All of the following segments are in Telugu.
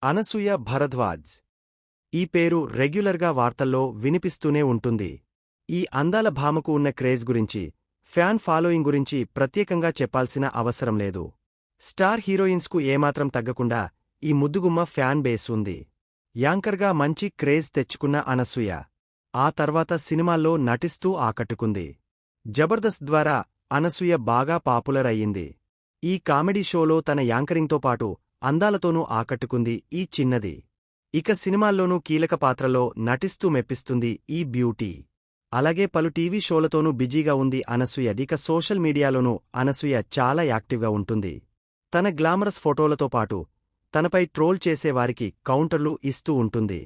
అనసూయ భరద్వాజ్. ఈ పేరు రెగ్యులర్గా వార్తల్లో వినిపిస్తూనే ఉంటుంది. ఈ అందాల భామకు ఉన్న క్రేజ్ గురించి, ఫ్యాన్ ఫాలోయింగ్ గురించి ప్రత్యేకంగా చెప్పాల్సిన అవసరం లేదు. స్టార్ హీరోయిన్స్కు ఏమాత్రం తగ్గకుండా ఈ ముద్దుగుమ్మ ఫ్యాన్ బేస్ ఉంది. యాంకర్గా మంచి క్రేజ్ తెచ్చుకున్న అనసూయ ఆ తర్వాత సినిమాల్లో నటిస్తూ ఆకట్టుకుంది. జబర్దస్త్ ద్వారా అనసూయ బాగా పాపులర్ అయ్యింది. ఈ కామెడీ షోలో తన యాంకరింగ్తో పాటు అందాలతోనూ ఆకట్టుకుంది ఈ చిన్నది. ఇక సినిమాల్లోనూ కీలక పాత్రలో నటిస్తూ మెప్పిస్తుంది ఈ బ్యూటీ. అలాగే పలు టీవీ షోలతోనూ బిజీగా ఉంది అనసూయ. ఇక సోషల్ మీడియాలోనూ అనసూయ చాలా యాక్టివ్గా ఉంటుంది. తన గ్లామరస్ ఫోటోలతో పాటు తనపై ట్రోల్ చేసేవారికి కౌంటర్లు ఇస్తూ ఉంటుంది.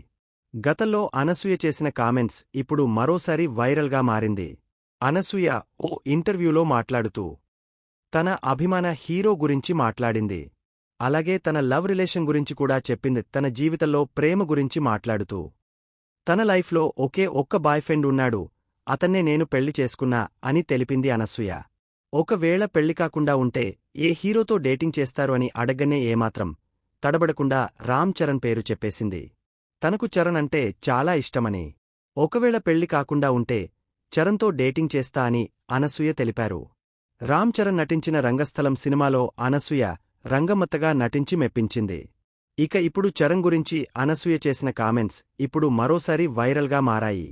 గతంలో అనసూయ చేసిన కామెంట్స్ ఇప్పుడు మరోసారి వైరల్గా మారింది. అనసూయ ఓ ఇంటర్వ్యూలో మాట్లాడుతూ తన అభిమాన హీరో గురించి మాట్లాడింది. అలాగే తన లవ్ రిలేషన్ గురించి కూడా చెప్పింది. తన జీవితంలో ప్రేమ గురించి మాట్లాడుతూ తన లైఫ్లో ఒకే ఒక్క బాయ్ ఫ్రెండ్ ఉన్నాడు, అతన్నే నేను పెళ్లి చేసుకున్నా అని తెలిపింది అనసూయ. ఒకవేళ పెళ్లికాకుండా ఉంటే ఏ హీరోతో డేటింగ్ చేస్తారు అని అడగనే ఏమాత్రం తడబడకుండా రామ్ చరణ్ పేరు చెప్పేసింది. తనకు చరణ్ అంటే చాలా ఇష్టమని, ఒకవేళ పెళ్లి కాకుండా ఉంటే చరణ్తో డేటింగ్ చేస్తా అని అనసూయ తెలిపారు. రామ్ చరణ్ నటించిన రంగస్థలం సినిమాలో అనసూయ రంగమ్మత్తగా నటించి మెప్పించింది. ఇక ఇప్పుడు చరణ్ గురించి అనసూయ చేసిన కామెంట్స్ ఇప్పుడు మరోసారి వైరల్గా మారాయి.